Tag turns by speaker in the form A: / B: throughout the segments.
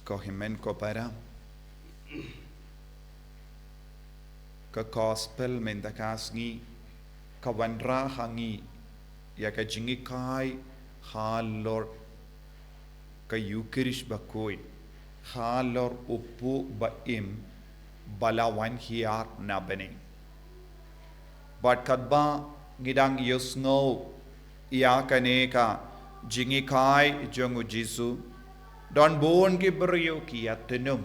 A: ko himen ko para ka gospel mendakas ngi ka wanra hangi ya ka jingi kai halor ka Eucharist bakoi halor upu baim balawan hiar na bening but kadba ngidang yusno ya kaneka jingi kai jongu Jisu don bon ki brio ki atenum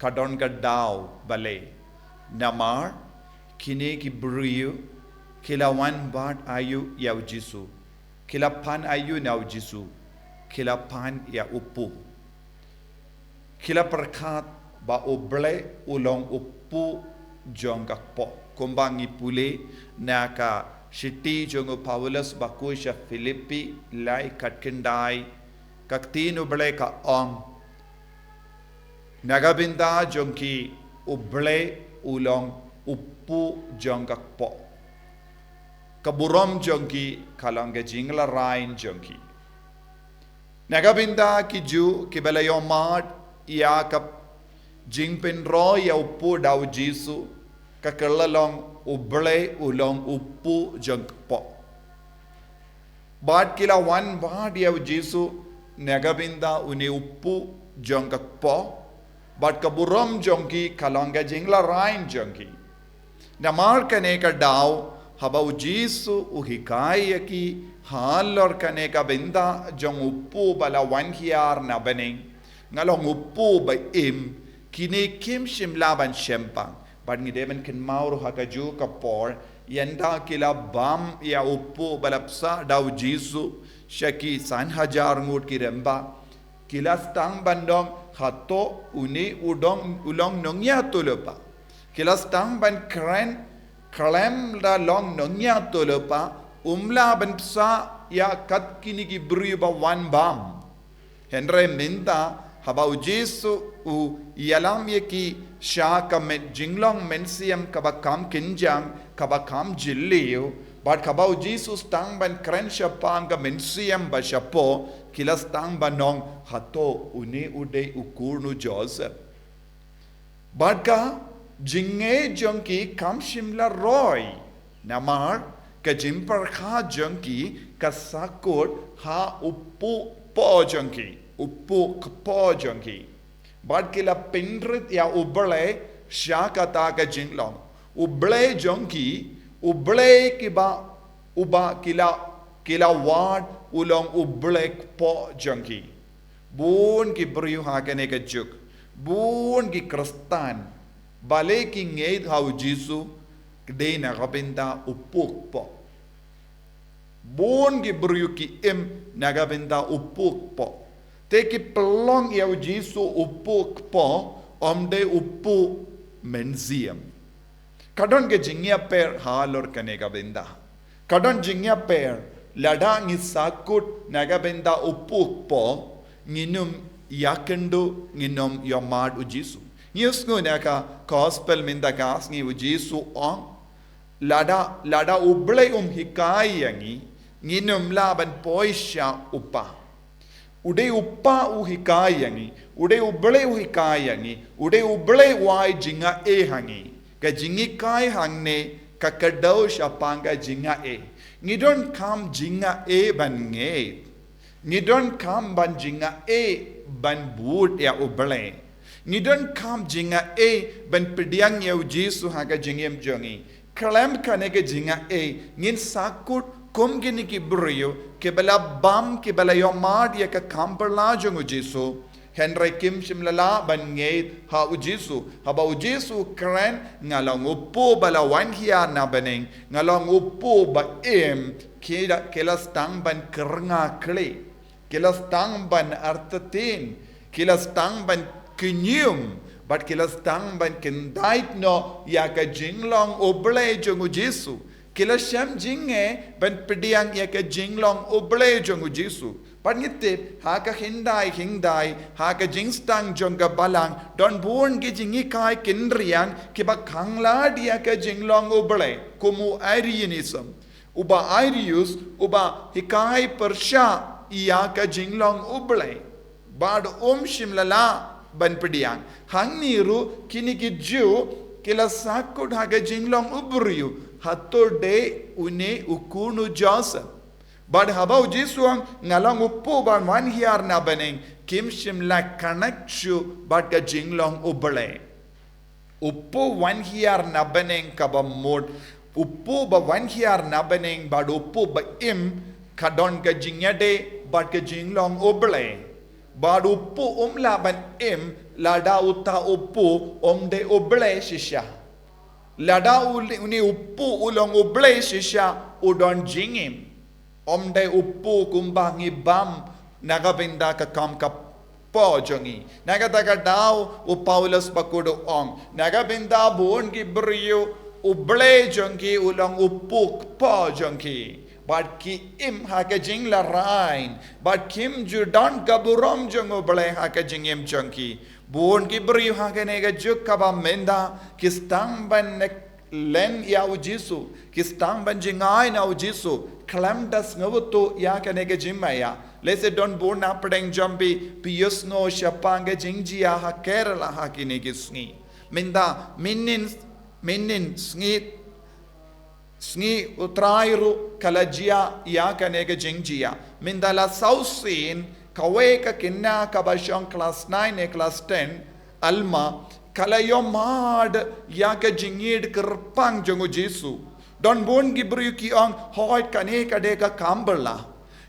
A: kadon gadau bale namar kine ki brio kila wan bat ayu yau Jisu kila pan ayu nau Jisu kila pan ya upu kila perkat ba oble ulong upu jongak po kumbangi pule naka shiti jongo Paulus bakusha Filipi lai katkindai kaktin uble ka ong nagabinda jongki uble ulong upu jongak po kaburom jongki kalangga jingla rain jongki nagabinda ki ju kibalayo mad ya kap jingpin ro ya upu daw Jisu kakalalong uble ulong upu jongk po bad kila wan bad ya Jisu nagabinda uni upu jongk po bad kaburom jongki kalangga jingla rain jongki namar kane ka daw habau Jisu uhikaya ki halor kane ka binda jong upu bala wan hiar na bening ngalong upu ba im kini kim shim laban shempang bad ngi demen ken mauro hakaju ka por yanda kila bam ya upu balapsa daw Jisu shaki san hajar ngut ki remba kila stang bandong hato uni udong ulong nongya tulupa kila stang ban kren kalem da long nongya tulupa umla ban psa ya kat kini ki briba wan bam henre minta habau Jisu u yalam ye ki sha ka men jinglong mensiam kabakam kinjang kabakam jilliu but kabau Jisu stang ban kren shapang ka mensiam ba shapo kila stang banong hato uni ude ukurnu Joseph but ka jinge jongki kam shimla roy namar ka jimpar kha jongki kasakut ha upu po jongki upu kpo jongki bad kila pindrit ya uble syakata ka jinglong uble jongki uble kiba uba kila wad ulong uble kpo jongki bun ki briu ha kane ka juk bun ki Khristan bale ki ngeit hau Jisu de na gabinda upuk po bun ki briu ki im na gabinda upuk po teki pelong ya Jisu upu kpo omde upu menziam kadon ke jingya per halor kanega benda kadon jingya per lada ngi sakut naga benda upu kpo nginum yakendu nginom yomad u Jisu yesngo naka gospel minda gas ngi u Jisu on lada uble hikai yangi nginum laban poisha upa ude uppa uhikai ude uble uhikai ude uble wai jinga e hangi ka jingi kai hangne ka kadau shapanga jinga e ni don't come jinga e ban nge ni don't come ban jinga e ban boot ya uble ni don't come jinga e ban pediang ya Jisu haga jingem jongi kalam kanega jinga e ngin sakut kum gini ki brio ke bala bam ke bala yomad ya ka kamperla jongu Jisu henry kim shimlala ban nge ha u Jisu haba u Jisu kren ngalong upu bala wan hiya na bening ngalong upu ba em kila stang ban kernga kle kila stang ban artatin kila stang ban kinyum but kila stang ban kindait no ya ka jinglong oble jongu Jisu kila sham jinge ban pediang ya ka jinglong oble jongu Jisu panitip ha ka hindai ha ka jingstang jonga balang don born gi jingi kai kindriang ki ba khangla dia ka jinglong oble kumu Arianism uba Arius uba hikai persha ya ka jinglong oble bad shimlala ban pediang hang niru kini ki ju kila sakut haga jinglong ubriu hato de une ukunu Joseph bad habau Jisuang ngalang upu ban wan hiar na baneng kim shimla kanakchu bad ka jinglong ubale upu wan hiar na baneng kabamod upu ba wan hiar na baneng bad upu ba im kadon ka jingyade bad ka jinglong ubale bad upu la ban im lada uta upu de ubale shisha lada uni upu ulong ubale shisha udon jingim de upu kumbangi bam nagabinda ka kam ka po jongi nagataka daw u Paulus pakudo ong nagabinda buon ki brio uble jongi ulong upuk po jongi but ki im haka jing la rain but kim judan kaburom jong uble haka jing im jongi buon ki brio haka nega juk kaba menda kistang ban len ya Jisu kistang ban jingai na Jisu klam das ngavutu ya kanega jimmaya lese don born apdeng jambi pius no shapanga jingjia ha Kerala ha kinege sngi minda minnin sngi utrairu kalajia ya kanega jingjia minda la sausin kaweka kinna kabashon class 9 e class 10 alma kalayomad ya ka jingid kerpang jongo Jisu don bon gibru ki ong hoit kane kade ka kamberla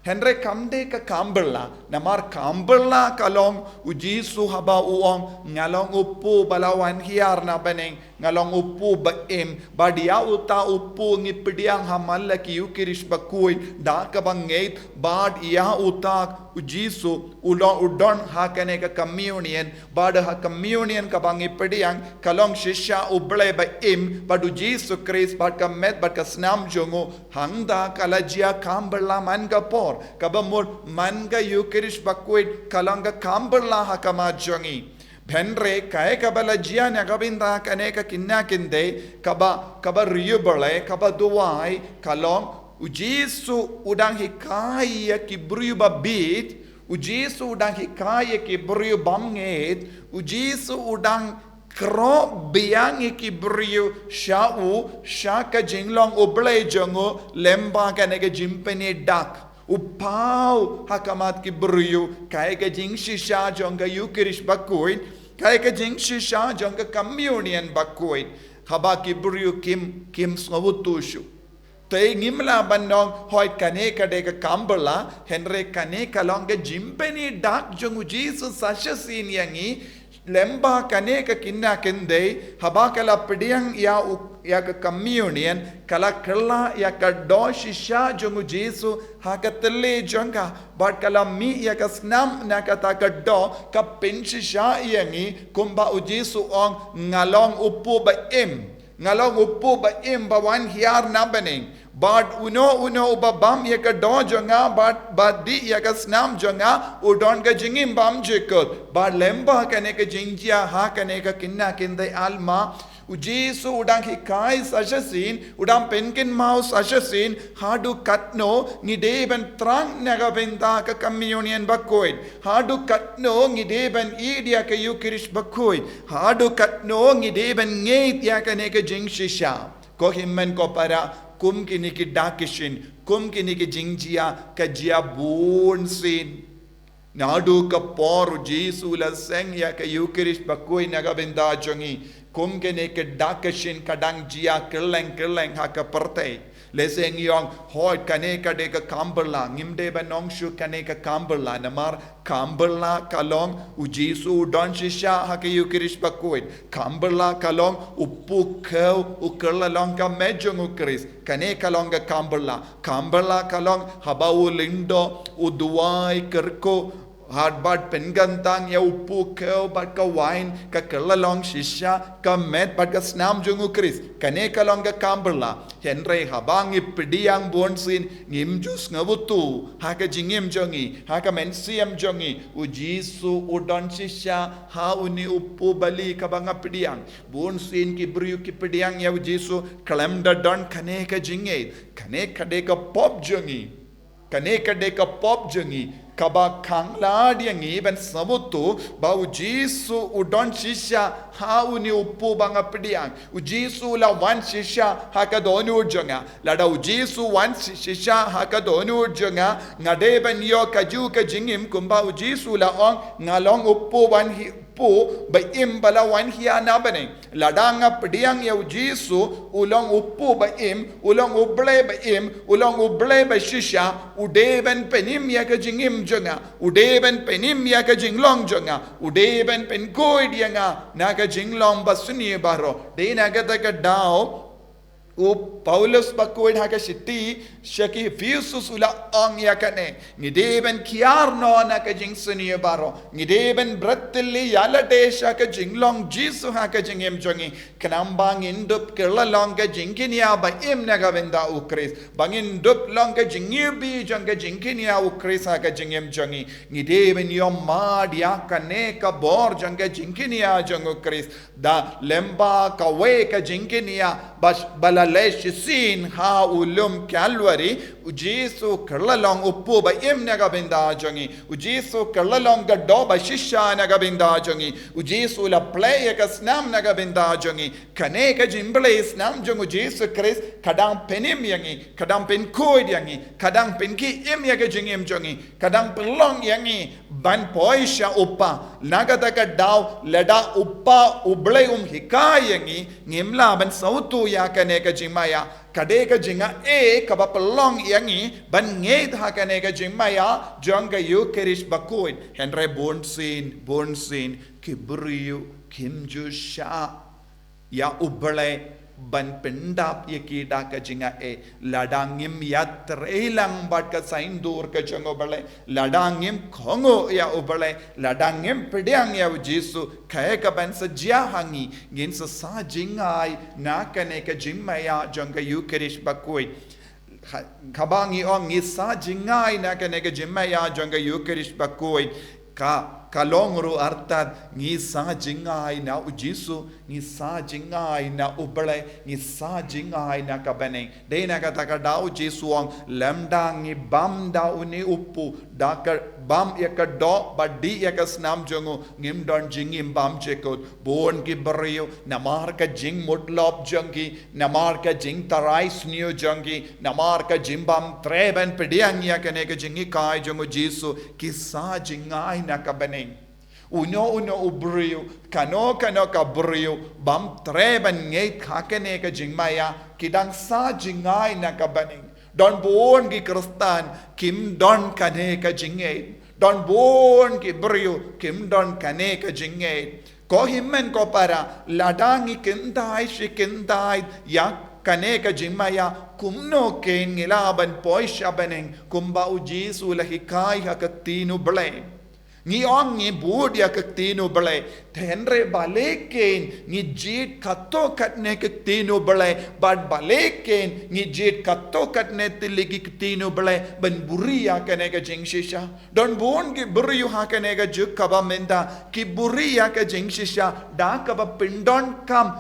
A: henre kamde ka kamberla namar kamberla kalong Jisu haba uong ngalong upu balawan hiar na beneng ngalong upu baim badia uta upu ngipdiang hamalla ki ukirish bakui da ka bangait bad ya uta Jisu udon hakane ka communion bad ha communion ka bangipdiang kalong shisha uble baim badu Jisu Christ bad ka met bad ka snam jongo hangda kalajia kamberla man ka por kabamur man ka ukirish bakui kalanga kamberla hakama jongi Benre kaya kabala jia nagabinda kaneka kinna kinde kaba riyubale kaba duwai kalong Jisu udang hikaya ki brio babit Jisu udang hikaya ki brio bamnget Jisu udang kro biang ki brio shau shaka jinglong uble jongo lemba kaneka jimpene dak upau hakamat ki brio kaya ka jing shisha jonga yukirish bakuin kaya ka jing shisha jonga communion bakuin haba ki brio kim snawutushu tay ngimla bandong hoy kane kade ka kamberla henre kane kalong ka jimpeni dak jongu Jesus sashasin yangi lemba kane ka kinna kende haba kala pediang ya ka communion kala kala ya ka do shisha jongu Jisu ha ka tele jonga but kala mi ya ka snam na ka ta ka do ka pin shisha yangi kumba Jisu ong ngalong upu ba im ba wan hiar na bening but uno babam ya ka do jonga but di ya ka snam jonga udon ka jingim bam jekot but lemba kane ka jingjia ha kane ka kinna kinde alma Jisu udang hikai sashasin udang penkin mau sashasin hadu katno ngideben trang nagabenda ka communion bakoid hadu katno ngideben idia ka yukirish bakoid hadu katno ngideben ngeit ya kane ka jingshisha ko himmen ko para kum kini ki dakishin kum kini ki jingjia ka jia bunsin nadu ka por Jisu la seng ya ka yukirish bakoid nagabenda jongi kum kene ke dakashin kadang jia keleng ha ka perte leseng yong hoy kane kade ka kamberla ngimde banong shu kane ka kamberla namar kamberla kalong Jisu don shisha ha ka yukirish bakoid kamberla kalong upu kau ukerla long ka mejong ukris kane kalong ka kamberla kalong habau lindo uduai kerko hardbad pengantang ya upu kau bat ka wine ka kelalong shisha ka met bat ka snam jungu Chris kane kalong ka kamberla henre habangi pediang bonsin ngim jus ngabutu ha ka jingim jongi ha ka mensiam jongi Jisu udon shisha ha uni upu bali ka banga pediang bonsin ki briu ki pediang ya Jisu kalamda don kane ka jinge kane kade ka pop jongi kaba kangladia ngi ben sabutu bau Jisu udon shisha hauni uppu banga pediang Jisu la wan shisha hakadonu jonga lada Jisu wan shisha hakadonu jonga ngadeben yo kaju kajingim kumba Jisu la ong ngalong uppu wan hi pu ba im bala wan hiya na bane ladanga pediang ya Jisu ulong uppu ba im ulong uble ba im ulong uble ba shisha udeben penim ya kajingim jonga udeben penim ya kajinglong jonga udeben pen koid yanga na kajinglong basuni baro de na ka dao u Paulus bakoid haka shiti shaki fiusus ula ong yakane ngideben kiarno na ka jingsuni baro ngideben bratli yalate shaka jinglong Jisu haka jingem jongi kanambang indup kerlalong ka jinginia ba im naga benda ukris bangin dup long ka jingibi jonga jinginia ukris haka jingem jongi ngideben yom mad yakane ka bor jonga jinginia jongo ukris da lemba ka we ka jinginia bala lesh sin ha ulum Calvary Jisu kerlalong uppu ba im naga benda jongi Jisu kerlalong ga do ba shisha naga benda jongi Jisu la play ka snam naga benda jongi kane ka jimble snam jongu Jisu Christ kadang penim yangi kadang pen koid yangi kadang pen ki im yaga jingim jongi kadang pelong yangi ban poisha uppa naga ka daw leda uppa uble hikai yangi ngimla ban sautu ya kane ka jimaya kadeka jinga kaba pelong yangi ban ngeit hakaneka jimaya jonga Eucharist bakoid henre bonsin kibriyu kimjusha ya ubale ban pendap yakida ka jinga ladangim yatrelang bat ka sain dur ka jongo bale ladangim khongo ya ubale ladangim pediang ya Jisu kaya ka ban sajya hangi ngin sa jingai na kane ka jimmaya jonga Eucharist bakoid kabangi ong isa jingai na kane ka jimmaya jonga Eucharist bakoid kalongru artat ngi sa jingai na Jisu ngi sa jingai na ubale ngi sa jingai na kabane de na kata ka dau Jisu ong lamda ngi bam da uni uppu da ka bam ya ka do badi ya ka snam jongo ngim don jingim bam chekot bon ki brio namar ka jing mutlop jongi namar ka jing tarai snio jongi namar ka jimbam treben pediang ya kane ka jingi kai jongo Jisu ki sa jingai na kabane uno ubrio kano ka brio bam treban ngeit hakane ka jingmaya kidang sa jingai na kabaning don bon ki Khristan kim don kane ka jingei don bon ki brio kim don kane ka jingei ko himmen ko para ladangi kindai yak kane ka jingmaya kumno ken ngilaban poisha beneng kumba Jisu lahikai hakatinu blame ngi ong ngi budia kaktino bale tenre baleken ngi jit katto katne kaktino bale bad baleken ngi jit katto katne tiligi kaktino bale ban buria kane ka jingshisha don bon ki buriyu ha kane ka juk kaba menda ki buria ka jingshisha da kaba pindon kam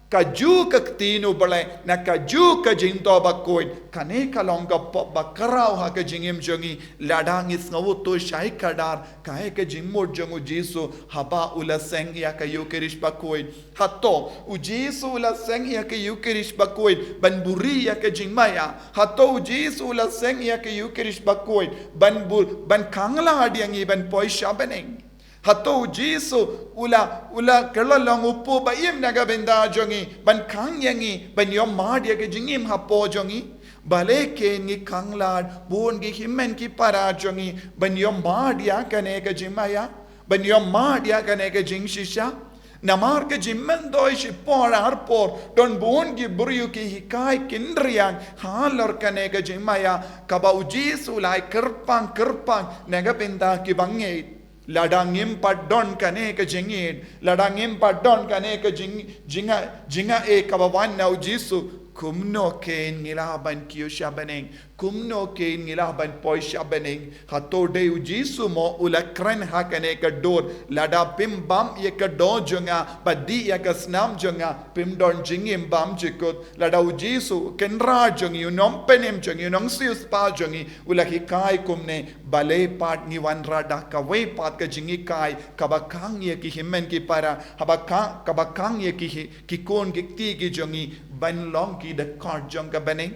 A: kaju kaktino bale na kaju ka jingto bakoid kane kalonga POP Bakhraw ha ka jingim jongi ladang is ngawu to shai kadar kae ka jingmod jongu Jisu haba ula seng ya ka Eucharist bakoid hato Jisu ula seng ya ka Eucharist bakoid ban buri ya ka jingmaya hato Jisu ula seng ya ka Eucharist bakoid ban kangla adiangi ban poisha beneng hato Jisu ula kerlalong uppu ba im naga benda jongi ban kang yangi ban yom madia ke jingim hapo jongi bale ke ni kanglad bon gi himmen ki para jongi ban yom madia kane ka jimaya ban yom madia kane ka jingshisha namar ke jimmen doish por arpor don bon gi buriyu ki hikai kindriang halor kane ka jimaya kaba Jisu lai kerpang naga benda ki bangei ladangim padon kane ka jingid ladangim padon kane ka jinga kabawan na Jisu kumno ken ngilaban kiyosha beneng kumno ke ngilah ban poisha bening hatode u Jisu mo ulakren hakane ka dor lada pim bam ye ka do jonga badi ya ka snam jonga pim don jingim bam jikot lada u Jisu kenra jongi unom penem jongi unong sius pa jongi ulaki kai kumne bale pat ni wanra da ka we pat ka jingi kai kabakang ye ki himmen ki para habaka kabakang ye ki kon ki ti ki jongi ban long ki de kar jonga bening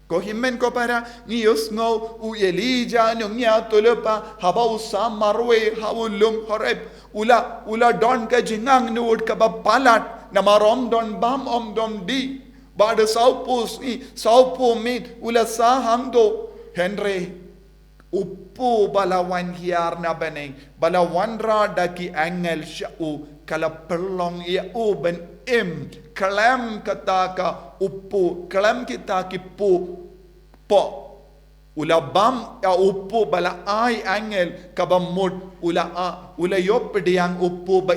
A: ko himmen ko para ni yusngo u Elija nya tulupa haba usam marwe hawulum horeb ula don ka jingang nuud ka palat namarom don bam om dom di bad saupus ni saupu mit ula sa hamdo henry uppu balawan hiar na beneng balawan ra daki angel shau kala perlong ya u ben kalam kataka uppu kalam kita ki po ula bam ya uppu bala ai angel kabamud ula yop diang uppu ba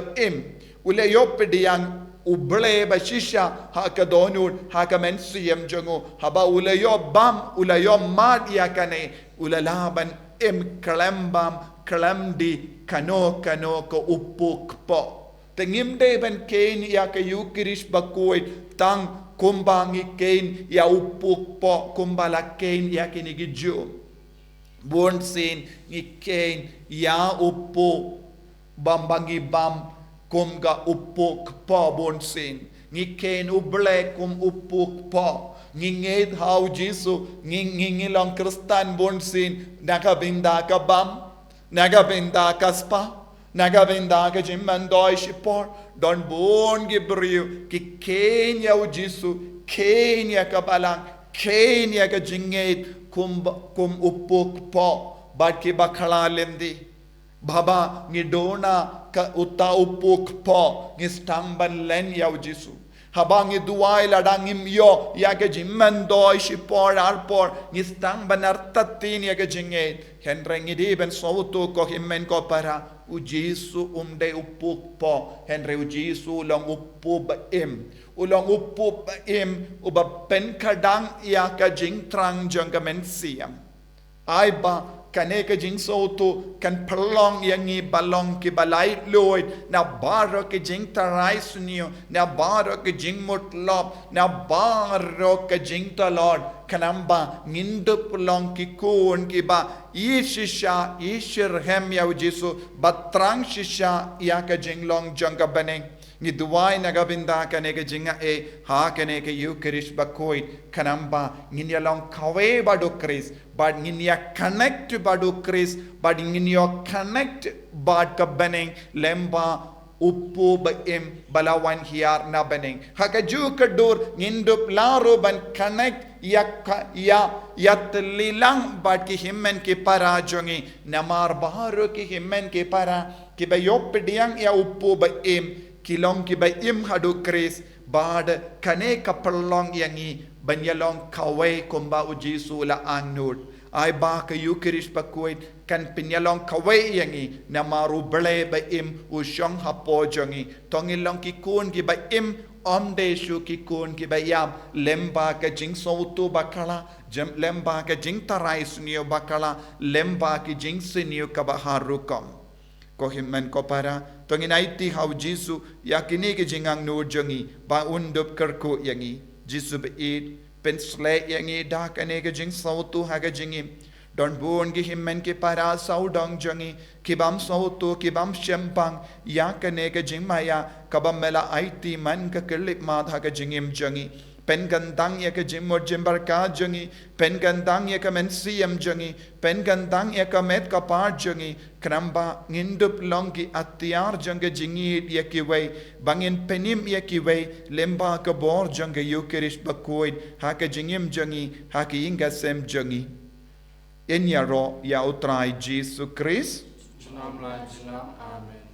A: ula yop diang uble ba shisha ha ka donur ha ka men siem jongo haba ula yo bam ula yo mad ya kane ula laban kalam bam kalam di kano ko uppu po tengim de ben kain ya ka yukirish bakoit tang kumbangi kain ya upuk po kumbala kain ya kinigi ju born sin ni kain ya upu bambangi bam kumga upuk po born sin ni kain uble kum upuk po nginged how Jisu ngingilang Khristan born sin nakabinda ka bam nakabinda ka spa nagavenda ka jimman doish por don bon gibriu ki Kenya u Jisu Kenya ka balang Kenya ka jinget kum upuk po bad ki bakhala lendi baba ngidona ka uta upuk po ngistamban len ya u Jisu habangi duai ladangim yo ya ka jimman doish por alpor ngistang banar tatin ya ka jinget henrengi di ben sautu ko himmen ko para u Jisu umde upuk po henry u Jisu long upu ba ulong upu ba uba pen kadang ya ka jing trang jang ka men siam ai ba kane ka jing sautu kan perlong yangi balong ki balai loid na baro ki jing tarai sunio na baro ki jing mutlop na baro ka jing talord kanamba ngindup long ki kun ki ba ishisha ishirhem ya Jisu batrang shisha ya ka jinglong janga baneng ni duwai nagabinda ka nega jinga ha ka nega yukirish bakoit kanamba nginya long kawe badu Chris but nginya connect badu Chris but nginya connect bad ka baneng lemba uppu ba balawan hiar na beneng hakaju kadur ngindup laro ban connect ya tlilang bad ki himmen ki para jongi namar baharo ki himmen ki para ki ba yop diang ya uppu ba kilong ki ba hadu Chris bad kane kapalong yangi banyalong kawe kumba u Jisu la annud ai ba ka yukirish pakuit kan pinyalong kawai yangi na maru bele ba u shong hapo jongi tongilong ki kun ki ba omde shu ki kun ki ba yam lemba ka jing sautu bakala lemba ka jing tarai sunio bakala lemba ki jing sunio ka baharukom ko himmen ko para tonginaiti how Jisu yakini ki jingang no jongi ba undup kerko yangi Jisu ba pensle yangi dak anega jing sautu haga jingim don bon gi himmen ki para saudang jangi kibam sautu kibam shempang yakanega jing maya kabam mela aiti man ka kelip ma haga jingim jangi pen gandang ya ka jimmo jimbarka jangi pen gandang ya ka mensiam jangi pen gandang ya ka met ka par jangi kramba ngindup longi atiar janga jingi ya ki wei bangin penim ya ki wei lemba ka bor janga yukirish bakoid ha ka jingim jangi ha ki inga sem jangi en ya ro ya utrai Jisu Christ
B: Amen.